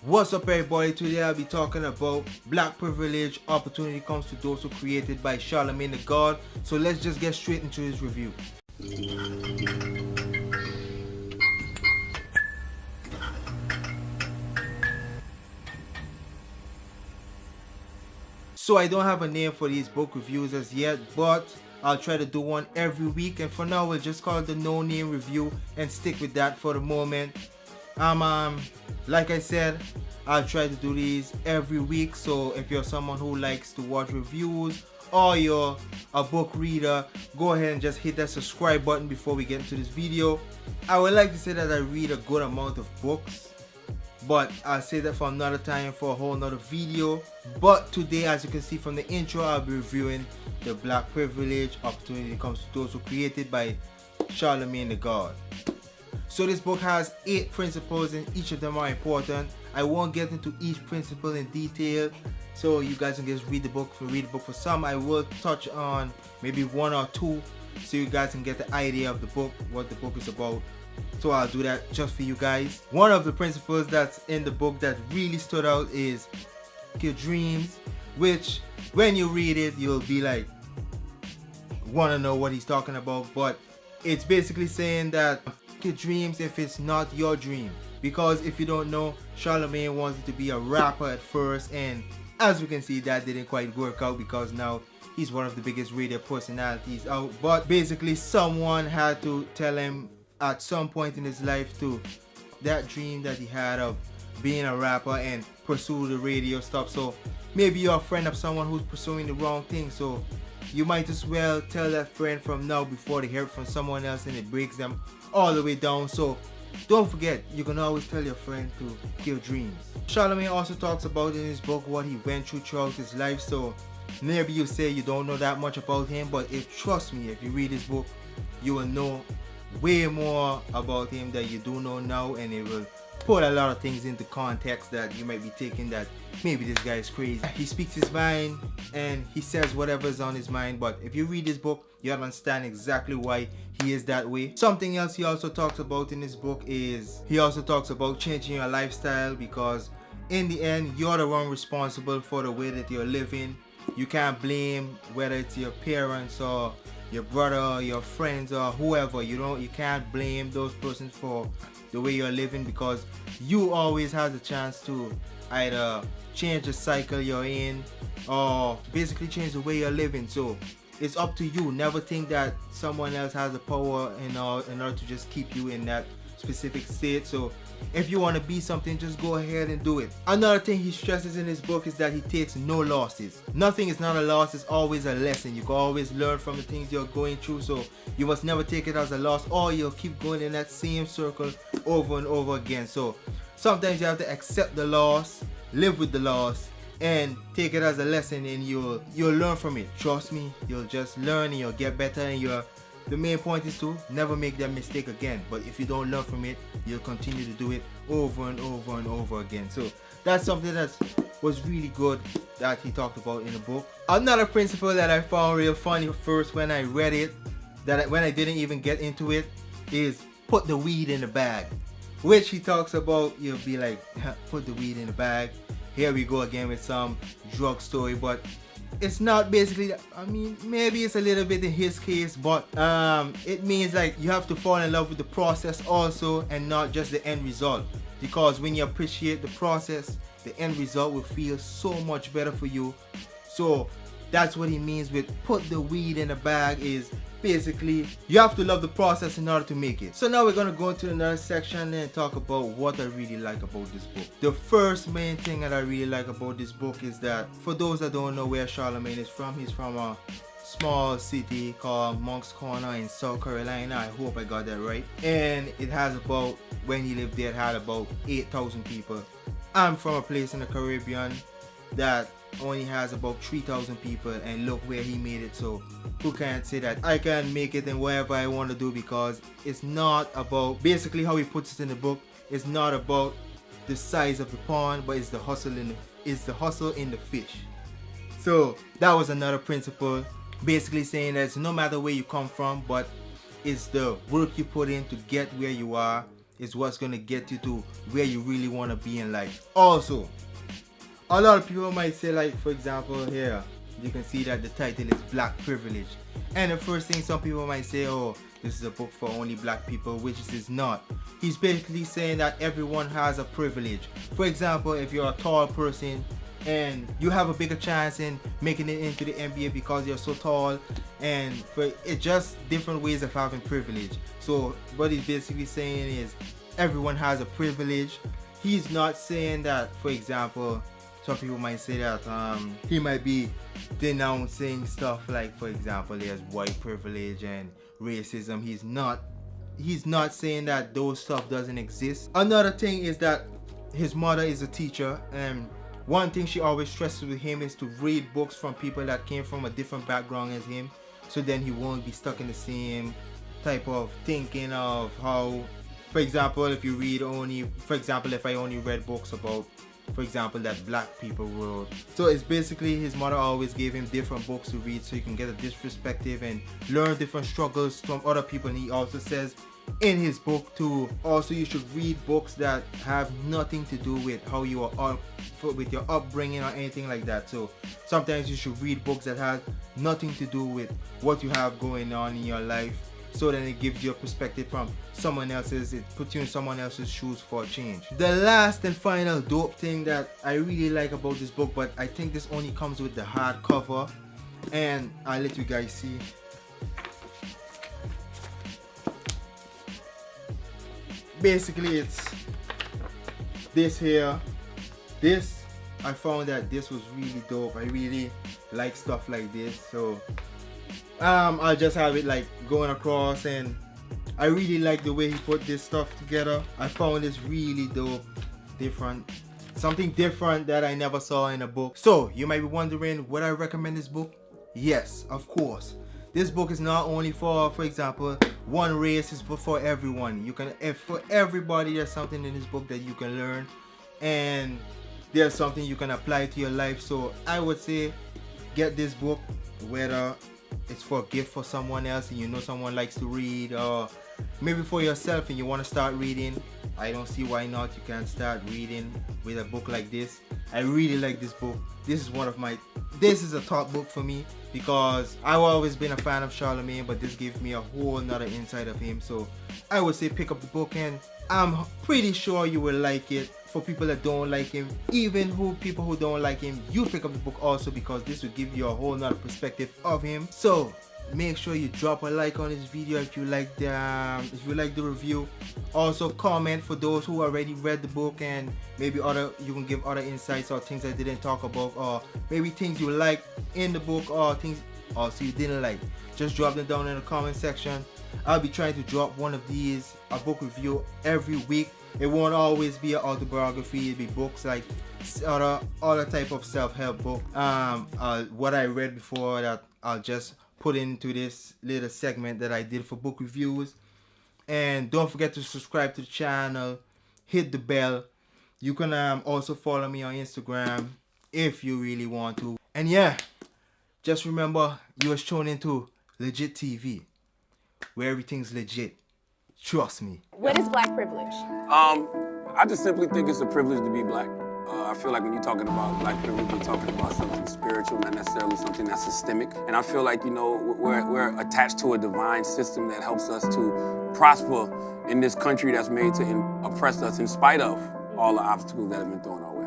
What's up everybody, today I'll be talking about black privilege, opportunity comes to those who created by Charlamagne Tha God. So let's just get straight into this review. So I don't have a name for these book reviews as yet, but I'll try to do one every week, and for now we'll just call it the no name review and stick with that for the moment. Like I said, I'll try to do these every week, so if you're someone who likes to watch reviews or you're a book reader, go ahead and just hit that subscribe button before we get into this video. I would like to say that I read a good amount of books, but I'll say that for another time for a whole nother video. But today, as you can see from the intro, I'll be reviewing the Black Privilege, Opportunity Comes to Those Who Created by Charlamagne Tha God. So this book has 8 principles and each of them are important. I won't get into each principle in detail, so you guys can just read the book. For some, I will touch on maybe 1 or 2 so you guys can get the idea of the book, what the book is about. So I'll do that just for you guys. One of the principles that's in the book that really stood out is your dreams, which when you read it you'll be like, want to know what he's talking about, but it's basically saying that your dreams if it's not your dream. Because if you don't know, Charlamagne wanted to be a rapper at first, and as we can see that didn't quite work out because now he's one of the biggest radio personalities out. But basically someone had to tell him at some point in his life to that dream that he had of being a rapper and pursue the radio stuff. So maybe you're a friend of someone who's pursuing the wrong thing, so you might as well tell that friend from now before they hear it from someone else and it breaks them all the way down. So don't forget, you can always tell your friend to kill dreams. Charlamagne also talks about in his book what he went throughout his life, so maybe you say you don't know that much about him, but trust me, if you read this book you will know way more about him that you do know now, and it will put a lot of things into context that you might be thinking that maybe this guy is crazy. He speaks his mind and he says whatever's on his mind, but if you read this book you understand exactly why he is that way. Something else he also talks about in his book is he also talks about changing your lifestyle, because in the end you're the one responsible for the way that you're living. You can't blame whether it's your parents or your brother or your friends or whoever. You can't blame those persons for the way you're living, because you always have the chance to either change the cycle you're in or basically change the way you're living. So it's up to you. Never think that someone else has the power in order to just keep you in that specific state. So if you want to be something, just go ahead and do it. Another thing he stresses in his book is that he takes no losses. Nothing is not a loss, it's always a lesson. You can always learn from the things you're going through, so you must never take it as a loss, or you'll keep going in that same circle over and over again. So sometimes you have to accept the loss, live with the loss, and take it as a lesson, and you'll learn from it. Trust me, you'll just learn and you'll get better, and the main point is to never make that mistake again. But if you don't learn from it, you'll continue to do it over and over and over again. So that's something that was really good that he talked about in the book. Another principle that I found real funny first when I read it, when I didn't even get into it, is put the weed in the bag. Which he talks about, you'll be like, put the weed in the bag. Here we go again with some drug story, but it's not basically, I mean, maybe it's a little bit in his case, but it means like you have to fall in love with the process also and not just the end result, because when you appreciate the process, the end result will feel so much better for you. So that's what he means with put the weed in the bag, is basically you have to love the process in order to make it. So now we're going to go into another section and talk about what I really like about this book. The first main thing that I really like about this book is that, for those that don't know where Charlamagne is from, he's from a small city called Moncks Corner in South Carolina. I hope I got that right. And it has about, when he lived there, it had about 8,000 people. I'm from a place in the Caribbean that only has about 3,000 people, and look where he made it. So who can't say that I can make it in whatever I want to do? Because it's not about, basically how he puts it in the book, it's not about the size of the pond, but it's the hustle in the fish. So that was another principle, basically saying that it's no matter where you come from, but it's the work you put in to get where you are, is what's gonna get you to where you really want to be in life. Also, a lot of people might say, like, for example, here you can see that the title is Black Privilege, and the first thing some people might say, oh, this is a book for only black people, which it is not. He's basically saying that everyone has a privilege. For example, if you're a tall person and you have a bigger chance in making it into the NBA because you're so tall, and for it's just different ways of having privilege. So what he's basically saying is everyone has a privilege. He's not saying that, for example, some people might say that he might be denouncing stuff like, for example, there's white privilege and racism. He's not saying that those stuff doesn't exist. Another thing is that his mother is a teacher, and one thing she always stresses with him is to read books from people that came from a different background as him, so then he won't be stuck in the same type of thinking of how, for example, if you read only, for example, if I only read books about, for example, that black people wrote. So it's basically his mother always gave him different books to read so you can get a different perspective and learn different struggles from other people. And he also says in his book too, also you should read books that have nothing to do with how you are with your upbringing or anything like that. So sometimes you should read books that have nothing to do with what you have going on in your life, so then it gives you a perspective from someone else's, it puts you in someone else's shoes for a change. The last and final dope thing that I really like about this book, but I think this only comes with the hardcover, and I'll let you guys see. Basically it's this here. This, I found that this was really dope. I really like stuff like this, so I'll just have it like going across, and I really like the way he put this stuff together. I found this really dope, different, something different that I never saw in a book. So you might be wondering, would I recommend this book? Yes, of course. This book is not only for example, one race, it's for everyone. You can, for everybody, there's something in this book that you can learn, and there's something you can apply to your life. So I would say get this book, whether it's for a gift for someone else and you know someone likes to read, or maybe for yourself and you want to start reading. I don't see why not. You can start reading with a book like this. I really like this book. This is a top book for me because I've always been a fan of Charlamagne, but this gives me a whole nother insight of him. So I would say pick up the book, and I'm pretty sure you will like it. For people that don't like him, even people who don't like him, you pick up the book also, because this will give you a whole nother perspective of him. So make sure you drop a like on this video if you like the review. Also comment for those who already read the book, and maybe you can give other insights or things I didn't talk about, or maybe things you liked in the book or things also you didn't like. Just drop them down in the comment section. I'll be trying to drop one of these, a book review, every week. It won't always be an autobiography. It'll be books like other type of self-help book. What I read before that I'll just put into this little segment that I did for book reviews. And don't forget to subscribe to the channel, hit the bell. You can also follow me on Instagram if you really want to. And yeah, just remember, you are tuned into Legit TV, where everything's legit. Trust me. What is black privilege? I just simply think it's a privilege to be black. I feel like when you're talking about black privilege, you're talking about something spiritual, not necessarily something that's systemic. And I feel like, you know, we're attached to a divine system that helps us to prosper in this country that's made to oppress us in spite of all the obstacles that have been thrown our way.